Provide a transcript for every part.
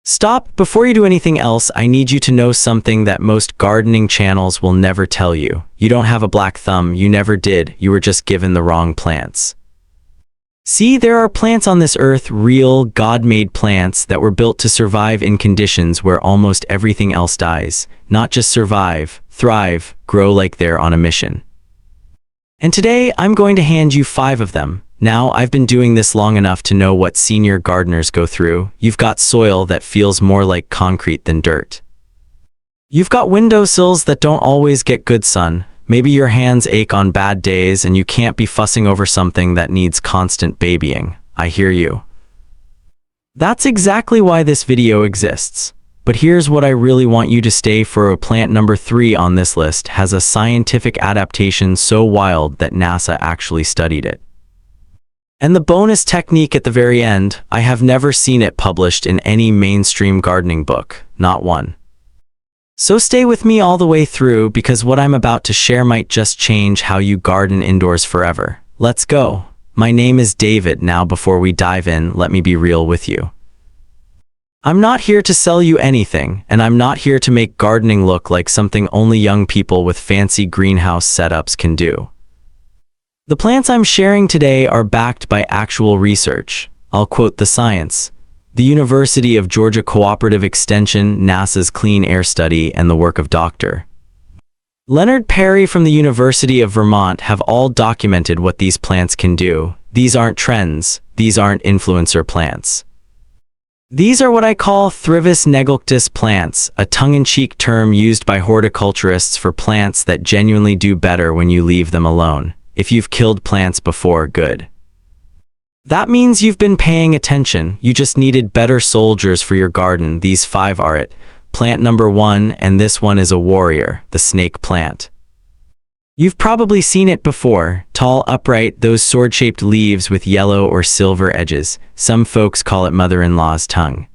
Stop, before you do anything else, I need you to know something that most gardening channels will never tell you. You don't have a black thumb, you never did, you were just given the wrong plants. See, there are plants on this earth, real, God-made plants that were built to survive in conditions where almost everything else dies. Not just survive, thrive, grow like they're on a mission. And today, I'm going to hand you 5 of them. Now, I've been doing this long enough to know what senior gardeners go through. You've got soil that feels more like concrete than dirt. You've got windowsills that don't always get good sun. Maybe your hands ache on bad days and you can't be fussing over something that needs constant babying. I hear you. That's exactly why this video exists. But here's what I really want you to stay for. Plant number 3 on this list has a scientific adaptation so wild that NASA actually studied it. And the bonus technique at the very end, I have never seen it published in any mainstream gardening book, not one. So stay with me all the way through, because what I'm about to share might just change how you garden indoors forever. Let's go. My name is David. Now, before we dive in, let me be real with you. I'm not here to sell you anything, and I'm not here to make gardening look like something only young people with fancy greenhouse setups can do. The plants I'm sharing today are backed by actual research. I'll quote the science: the University of Georgia Cooperative Extension, NASA's Clean Air Study, and the work of Dr. Leonard Perry from the University of Vermont have all documented what these plants can do. These aren't trends. These aren't influencer plants. These are what I call Thrivis neglectus plants, a tongue-in-cheek term used by horticulturists for plants that genuinely do better when you leave them alone. If you've killed plants before, good. That means you've been paying attention. You just needed better soldiers for your garden. These 5 are it. Plant number 1, and this one is a warrior, the snake plant. You've probably seen it before. Tall, upright, those sword-shaped leaves with yellow or silver edges. Some folks call it mother-in-law's tongue.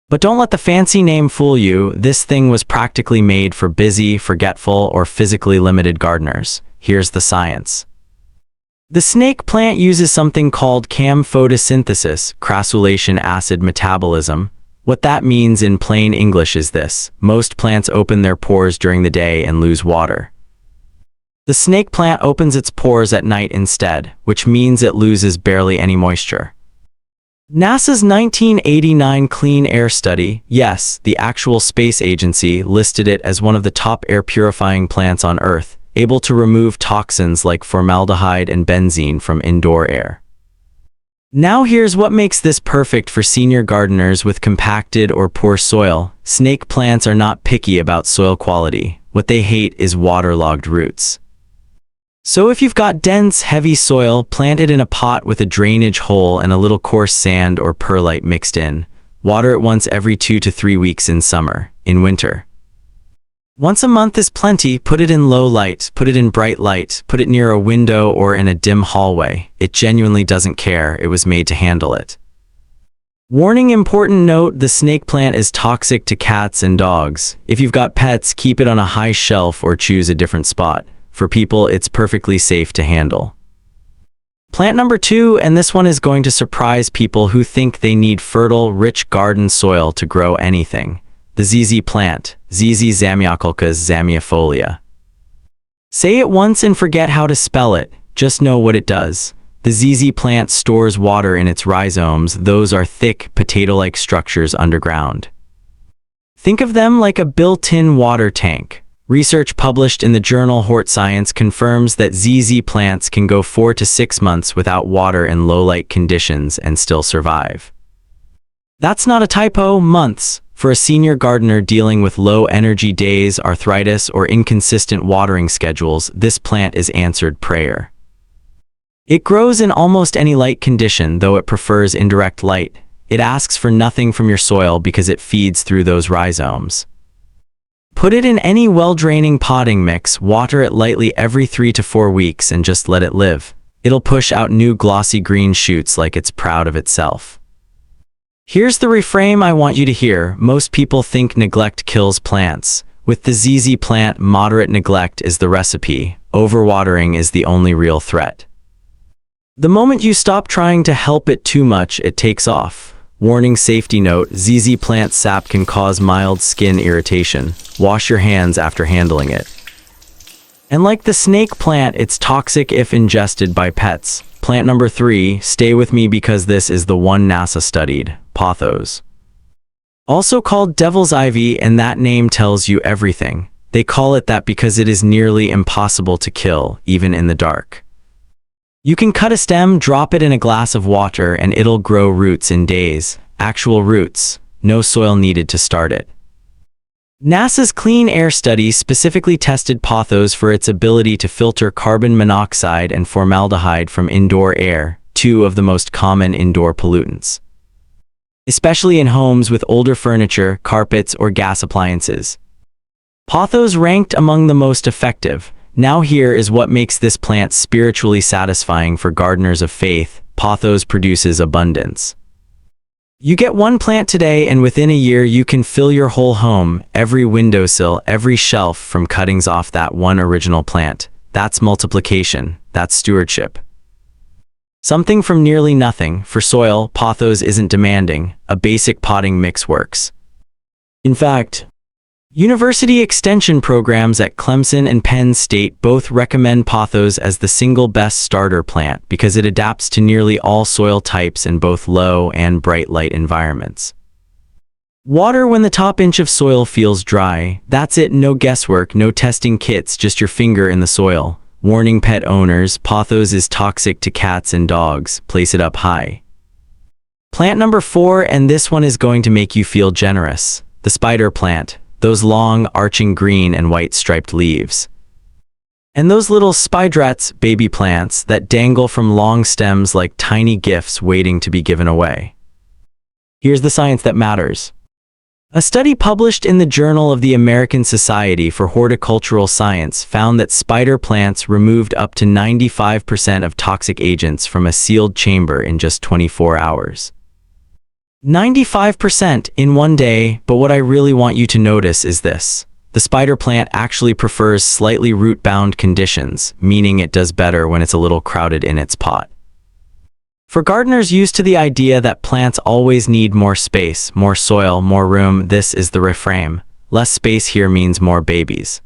But don't let the fancy name fool you. This thing was practically made for busy, forgetful, or physically limited gardeners. Here's the science. The snake plant uses something called CAM photosynthesis, crassulacean acid metabolism. What that means in plain English is this: most plants open their pores during the day and lose water. The snake plant opens its pores at night instead, which means it loses barely any moisture. NASA's 1989 Clean Air Study, yes, the actual space agency, listed it as one of the top air purifying plants on Earth, able to remove toxins like formaldehyde and benzene from indoor air. Now here's what makes this perfect for senior gardeners with compacted or poor soil. Snake plants are not picky about soil quality. What they hate is waterlogged roots. So if you've got dense, heavy soil, plant it in a pot with a drainage hole and a little coarse sand or perlite mixed in. Water it once every 2 to 3 weeks in summer. In winter, once a month is plenty. Put it in low light, put it in bright light, put it near a window or in a dim hallway. It genuinely doesn't care. It was made to handle it. Warning: important note, the snake plant is toxic to cats and dogs. If you've got pets, keep it on a high shelf or choose a different spot. For people, it's perfectly safe to handle. Plant number 2, and this one is going to surprise people who think they need fertile, rich garden soil to grow anything. The ZZ plant, ZZ zamioculcas zamiifolia. Say it once and forget how to spell it, just know what it does. The ZZ plant stores water in its rhizomes. Those are thick, potato-like structures underground. Think of them like a built-in water tank. Research published in the journal Hort Science confirms that ZZ plants can go 4 to 6 months without water in low-light conditions and still survive. That's not a typo, months. For a senior gardener dealing with low-energy days, arthritis, or inconsistent watering schedules, this plant is answered prayer. It grows in almost any light condition, though it prefers indirect light. It asks for nothing from your soil because it feeds through those rhizomes. Put it in any well-draining potting mix, water it lightly every 3 to 4 weeks, and just let it live. It'll push out new glossy green shoots like it's proud of itself. Here's the reframe I want you to hear. Most people think neglect kills plants. With the ZZ plant, moderate neglect is the recipe. Overwatering is the only real threat. The moment you stop trying to help it too much, it takes off. Warning safety note, ZZ plant sap can cause mild skin irritation. Wash your hands after handling it. And like the snake plant, it's toxic if ingested by pets. Plant number 3, stay with me because this is the one NASA studied, Pothos. Also called devil's ivy, and that name tells you everything. They call it that because it is nearly impossible to kill, even in the dark. You can cut a stem, drop it in a glass of water, and it'll grow roots in days. Actual roots. No soil needed to start it. NASA's clean air study specifically tested Pothos for its ability to filter carbon monoxide and formaldehyde from indoor air, 2 of the most common indoor pollutants, especially in homes with older furniture, carpets, or gas appliances. Pothos ranked among the most effective. Now here is what makes this plant spiritually satisfying for gardeners of faith. Pothos produces abundance. You get one plant today, and within a year you can fill your whole home, every windowsill, every shelf, from cuttings off that one original plant. That's multiplication. That's stewardship. Something from nearly nothing. For soil, Pothos isn't demanding. A basic potting mix works. In fact, university extension programs at Clemson and Penn State both recommend Pothos as the single best starter plant because it adapts to nearly all soil types in both low and bright light environments. Water when the top inch of soil feels dry. That's it, no guesswork, no testing kits, just your finger in the soil. Warning pet owners, Pothos is toxic to cats and dogs. Place it up high. Plant number 4, and this one is going to make you feel generous. The spider plant. Those long, arching green and white striped leaves. And those little spiderets, baby plants, that dangle from long stems like tiny gifts waiting to be given away. Here's the science that matters. A study published in the Journal of the American Society for Horticultural Science found that spider plants removed up to 95% of toxic agents from a sealed chamber in just 24 hours. 95% in one day, but what I really want you to notice is this. The spider plant actually prefers slightly root-bound conditions, meaning it does better when it's a little crowded in its pot. For gardeners used to the idea that plants always need more space, more soil, more room, this is the reframe. Less space here means more babies.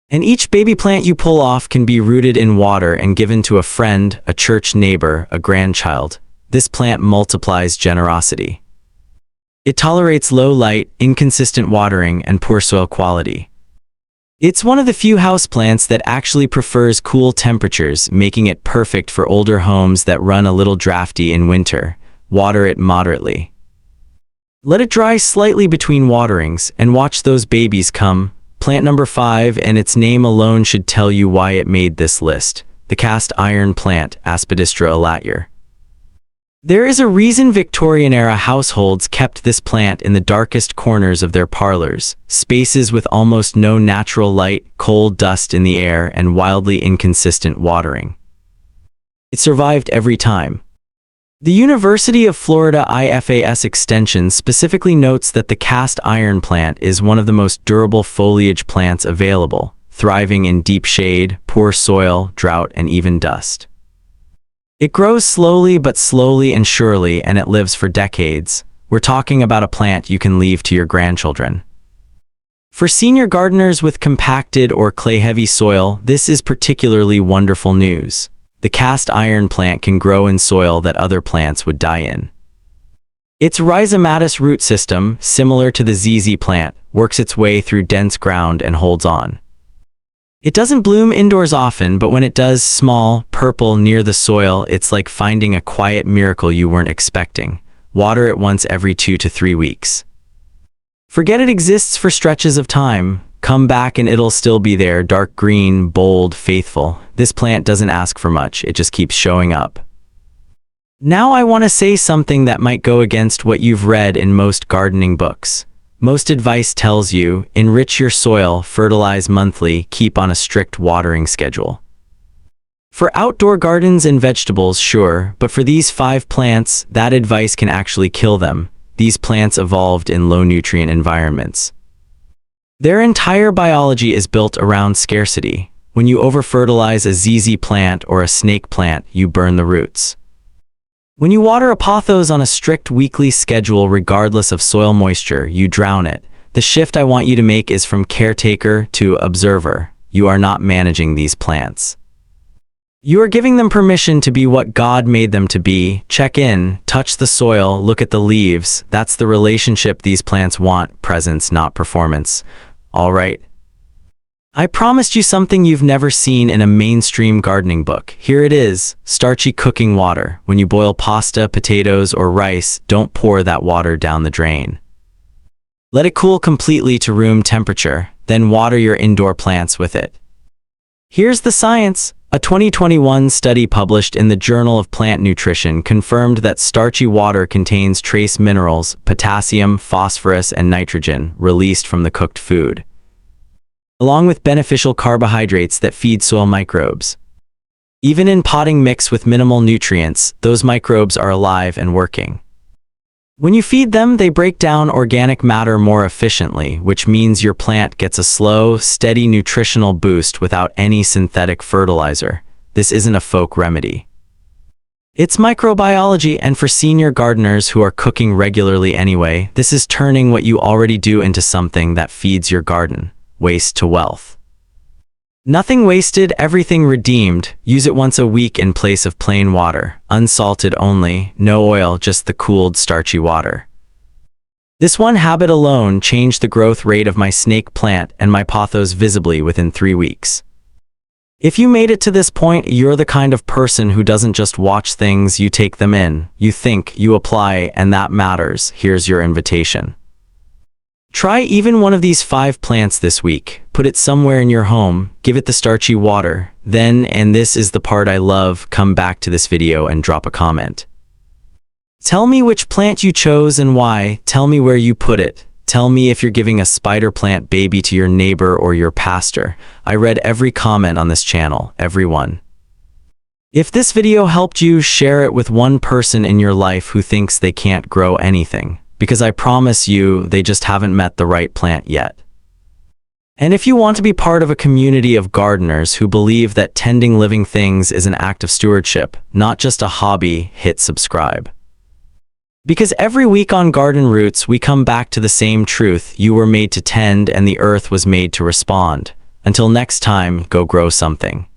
And each baby plant you pull off can be rooted in water and given to a friend, a church neighbor, a grandchild. This plant multiplies generosity. It tolerates low light, inconsistent watering, and poor soil quality. It's one of the few houseplants that actually prefers cool temperatures, making it perfect for older homes that run a little drafty in winter. Water it moderately. Let it dry slightly between waterings, and watch those babies come. Plant number 5, and its name alone should tell you why it made this list. The cast iron plant, Aspidistra elatior. There is a reason Victorian-era households kept this plant in the darkest corners of their parlors, spaces with almost no natural light, coal dust in the air, and wildly inconsistent watering. It survived every time. The University of Florida IFAS Extension specifically notes that the cast iron plant is one of the most durable foliage plants available, thriving in deep shade, poor soil, drought, and even dust. It grows slowly but slowly and surely, and it lives for decades. We're talking about a plant you can leave to your grandchildren. For senior gardeners with compacted or clay-heavy soil, this is particularly wonderful news. The cast iron plant can grow in soil that other plants would die in. Its rhizomatous root system, similar to the ZZ plant, works its way through dense ground and holds on. It doesn't bloom indoors often, but when it does, small, purple near the soil, it's like finding a quiet miracle you weren't expecting. Water it once every 2 to 3 weeks. Forget it exists for stretches of time. Come back and it'll still be there, dark green, bold, faithful. This plant doesn't ask for much, it just keeps showing up. Now I want to say something that might go against what you've read in most gardening books. Most advice tells you, enrich your soil, fertilize monthly, keep on a strict watering schedule. For outdoor gardens and vegetables, sure, but for these 5 plants, that advice can actually kill them. These plants evolved in low-nutrient environments. Their entire biology is built around scarcity. When you over-fertilize a ZZ plant or a snake plant, you burn the roots. When you water a pothos on a strict weekly schedule regardless of soil moisture, you drown it. The shift I want you to make is from caretaker to observer. You are not managing these plants. You are giving them permission to be what God made them to be. Check in, touch the soil, look at the leaves. That's the relationship these plants want, presence, not performance. All right. I promised you something you've never seen in a mainstream gardening book. Here it is, starchy cooking water. When you boil pasta, potatoes, or rice, don't pour that water down the drain. Let it cool completely to room temperature, then water your indoor plants with it. Here's the science. A 2021 study published in the Journal of Plant Nutrition confirmed that starchy water contains trace minerals, potassium, phosphorus, and nitrogen released from the cooked food, along with beneficial carbohydrates that feed soil microbes. Even in potting mix with minimal nutrients, those microbes are alive and working. When you feed them, they break down organic matter more efficiently, which means your plant gets a slow, steady nutritional boost without any synthetic fertilizer. This isn't a folk remedy. It's microbiology, and for senior gardeners who are cooking regularly anyway, this is turning what you already do into something that feeds your garden. Waste to wealth. Nothing wasted, everything redeemed. Use it once a week in place of plain water, unsalted only, no oil, just the cooled, starchy water. This one habit alone changed the growth rate of my snake plant and my pothos visibly within 3 weeks. If you made it to this point, you're the kind of person who doesn't just watch things, you take them in. You think, you apply, and that matters. Here's your invitation. Try even one of these 5 plants this week. Put it somewhere in your home, give it the starchy water. Then, and this is the part I love, come back to this video and drop a comment. Tell me which plant you chose and why. Tell me where you put it. Tell me if you're giving a spider plant baby to your neighbor or your pastor. I read every comment on this channel, everyone. If this video helped you, share it with one person in your life who thinks they can't grow anything. Because I promise you, they just haven't met the right plant yet. And if you want to be part of a community of gardeners who believe that tending living things is an act of stewardship, not just a hobby, hit subscribe. Because every week on Garden Roots, we come back to the same truth: you were made to tend and the earth was made to respond. Until next time, go grow something.